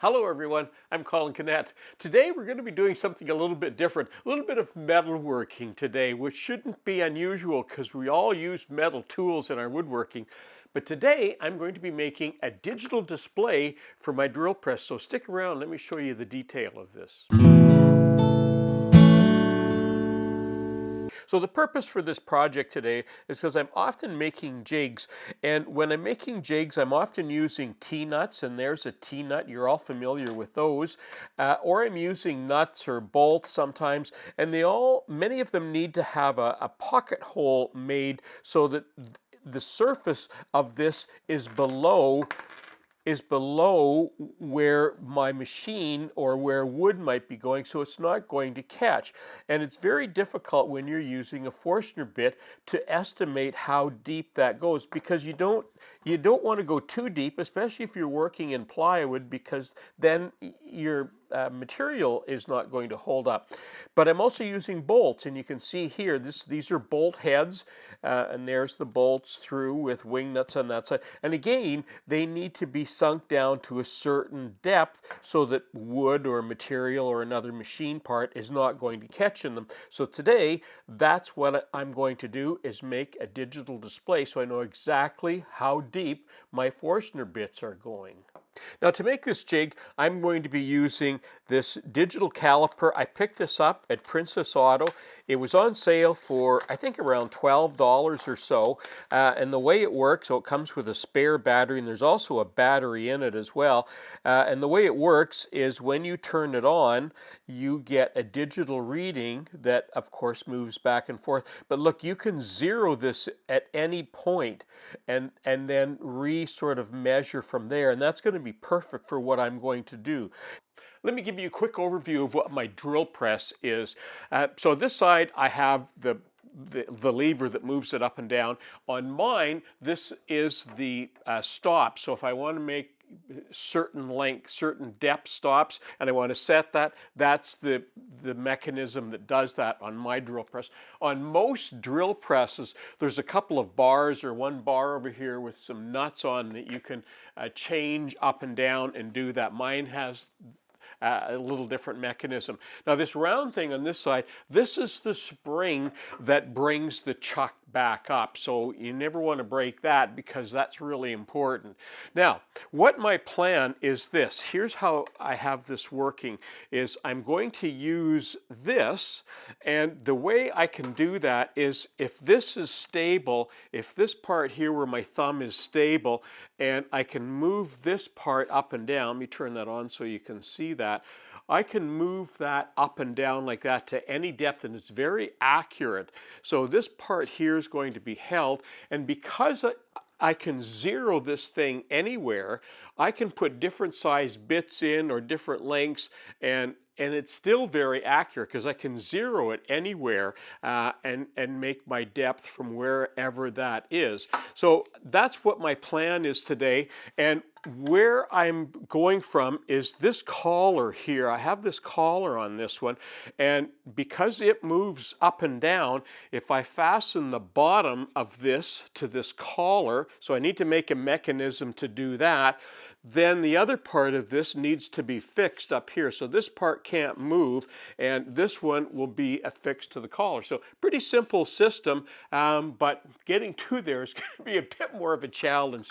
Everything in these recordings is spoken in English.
Hello everyone, I'm Colin Canet. Today we're going to be doing something a little bit different, a little bit of metalworking today, which shouldn't be unusual because we all use metal tools in our woodworking. But today I'm going to be making a digital display for my drill press, so stick around, let me show you the detail of this. So the purpose for this project today is because I'm often making jigs, and when I'm making jigs I'm often using T-nuts, and there's a T-nut, you're all familiar with those, or I'm using nuts or bolts sometimes, and many of them need to have a pocket hole made so that the surface of this is below where my machine or where wood might be going, so it's not going to catch. And it's very difficult when you're using a Forstner bit to estimate how deep that goes, because you don't want to go too deep, especially if you're working in plywood, because then your material is not going to hold up. But I'm also using bolts, and you can see here these are bolt heads, and there's the bolts through with wing nuts on that side. And again, they need to be sunk down to a certain depth so that wood or material or another machine part is not going to catch in them. So today, that's what I'm going to do, is make a digital display so I know exactly how deep my Forstner bits are going. Now, to make this jig, I'm going to be using this Digital Caliper. I picked this up at Princess Auto. It was on sale for, I think, around $12 or so. And the way it works, so it comes with a spare battery, and there's also a battery in it as well. And the way it works is when you turn it on, you get a digital reading that, of course, moves back and forth. But look, you can zero this at any point and then sort of measure from there. And that's going to be perfect for what I'm going to do. Let me give you a quick overview of what my drill press is. So this side I have the lever that moves it up and down. On mine, this is the stop. So if I want to make certain length, certain depth stops, and I want to set that, that's the mechanism that does that on my drill press. On most drill presses, there's a couple of bars, or one bar over here with some nuts on that you can change up and down and do that. Mine has a little different mechanism. Now this round thing on this side, this is the spring that brings the chuck back up. So you never want to break that, because that's really important. Now, what my plan is this. Here's how I have this working, is I'm going to use this, and the way I can do that is if this is stable, if this part here where my thumb is stable, and I can move this part up and down, let me turn that on so you can see that. I can move that up and down like that to any depth, and it's very accurate. So this part here is going to be held, and because I can zero this thing anywhere, I can put different size bits in or different lengths, and it's still very accurate because I can zero it anywhere and make my depth from wherever that is. So that's what my plan is today. And where I'm going from is this collar here. I have this collar on this one, and because it moves up and down, if I fasten the bottom of this to this collar, so I need to make a mechanism to do that, then the other part of this needs to be fixed up here. So this part can't move, and this one will be affixed to the collar. So pretty simple system, but getting to there is going to be a bit more of a challenge.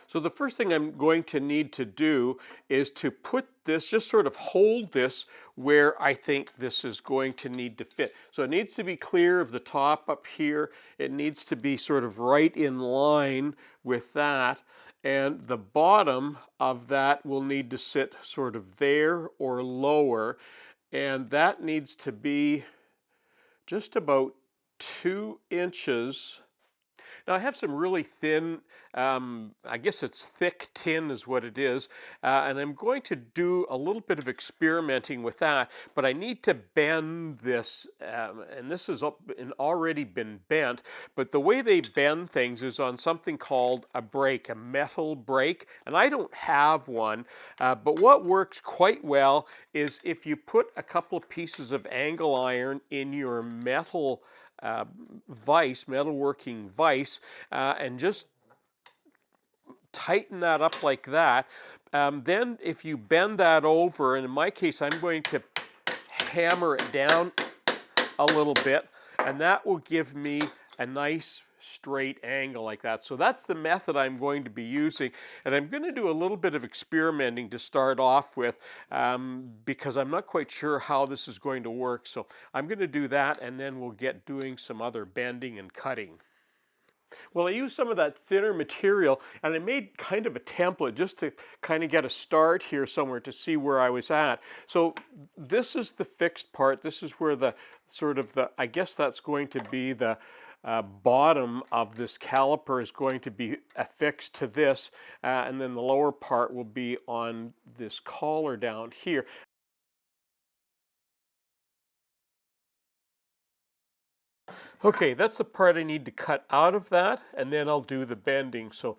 So the first thing I'm going to need to do is to put this, just sort of hold this where I think this is going to need to fit. So it needs to be clear of the top up here. It needs to be sort of right in line with that. And the bottom of that will need to sit sort of there or lower. And that needs to be just about 2 inches. Now I have some really thin, I guess it's thick tin is what it is, and I'm going to do a little bit of experimenting with that, but I need to bend this, and this has already been bent, but the way they bend things is on something called a brake, a metal brake, and I don't have one, but what works quite well is if you put a couple of pieces of angle iron in your metal metalworking vise, and just tighten that up like that. Then if you bend that over, and in my case, I'm going to hammer it down a little bit, and that will give me a nice straight angle like that. So that's the method I'm going to be using, and I'm going to do a little bit of experimenting to start off with, because I'm not quite sure how this is going to work. So I'm going to do that, and then we'll get doing some other bending and cutting. Well, I used some of that thinner material, and I made kind of a template just to kind of get a start here somewhere to see where I was at. So this is the fixed part. This is where the sort of the, I guess that's going to be the bottom of this caliper is going to be affixed to this, and then the lower part will be on this collar down here. Okay, that's the part I need to cut out of that, and then I'll do the bending. So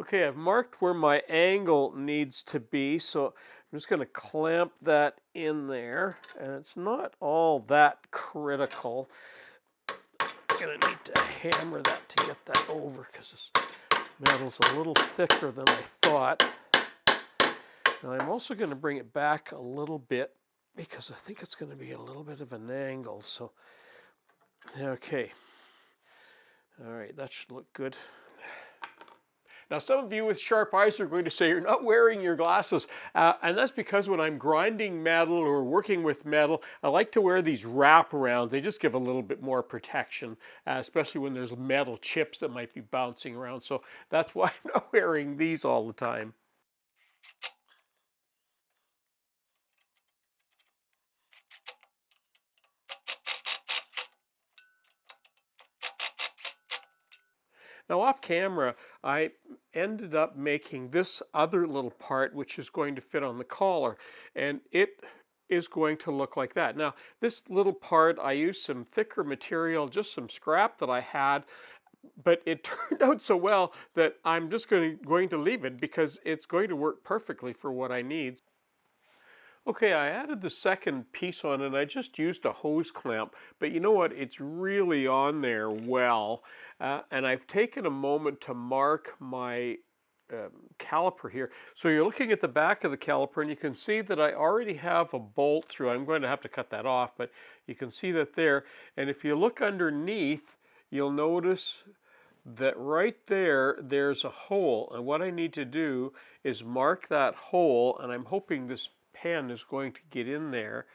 okay, I've marked where my angle needs to be, so I'm just going to clamp that in there, and it's not all that critical. I'm going to need to hammer that to get that over because this metal's a little thicker than I thought. Now I'm also going to bring it back a little bit because I think it's going to be a little bit of an angle. So, okay. All right, that should look good. Now, some of you with sharp eyes are going to say you're not wearing your glasses, and that's because when I'm grinding metal or working with metal, I like to wear these wraparounds. They just give a little bit more protection, especially when there's metal chips that might be bouncing around. So that's why I'm not wearing these all the time. Now off camera, I ended up making this other little part which is going to fit on the collar, and it is going to look like that. Now this little part, I used some thicker material, just some scrap that I had, but it turned out so well that I'm just going to leave it because it's going to work perfectly for what I need. Okay, I added the second piece on and I just used a hose clamp, but you know what? It's really on there well. And I've taken a moment to mark my caliper here. So you're looking at the back of the caliper and you can see that I already have a bolt through. I'm going to have to cut that off, but you can see that there. And if you look underneath, you'll notice that right there, there's a hole. And what I need to do is mark that hole, and I'm hoping this pen is going to get in there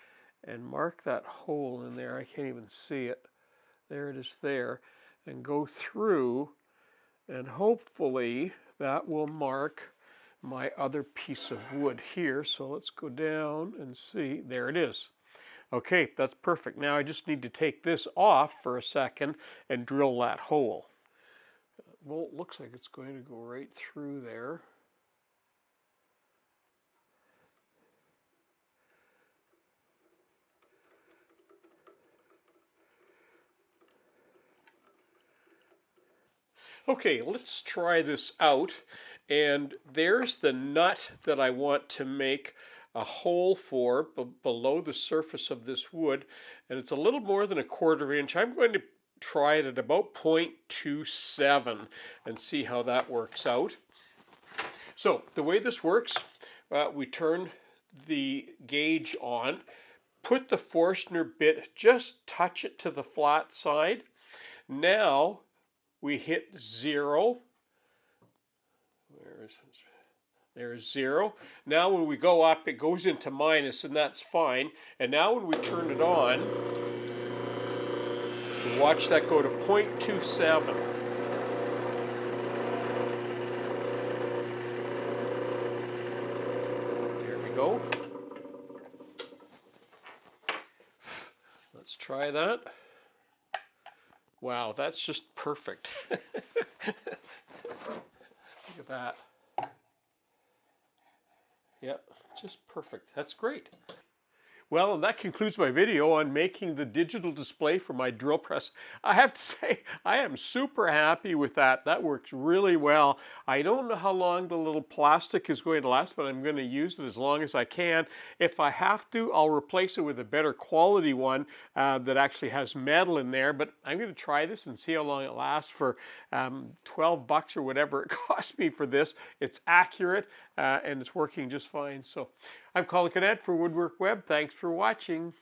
and mark that hole in there. I can't even see it. There it is there. And go through, and hopefully that will mark my other piece of wood here. So let's go down and see. There it is. Okay, that's perfect. Now I just need to take this off for a second and drill that hole. Well, it looks like it's going to go right through there. Okay, let's try this out. And there's the nut that I want to make a hole for below the surface of this wood. And it's a little more than a 1/4 inch. I'm going to try it at about 0.27 and see how that works out. So the way this works, we turn the gauge on, put the Forstner bit, just touch it to the flat side. Now we hit 0. There's 0. Now when we go up, it goes into minus, and that's fine. And now when we turn it on, watch that go to 0.27. There we go. Let's try that. Wow, that's just perfect. Look at that. Yep, just perfect. That's great. Well, that concludes my video on making the digital display for my drill press. I have to say, I am super happy with that. That works really well. I don't know how long the little plastic is going to last, but I'm going to use it as long as I can. If I have to, I'll replace it with a better quality one that actually has metal in there. But I'm going to try this and see how long it lasts for 12 bucks or whatever it cost me for this. It's accurate and it's working just fine. So I'm Colin Cadet for Woodwork Web. Thanks for watching.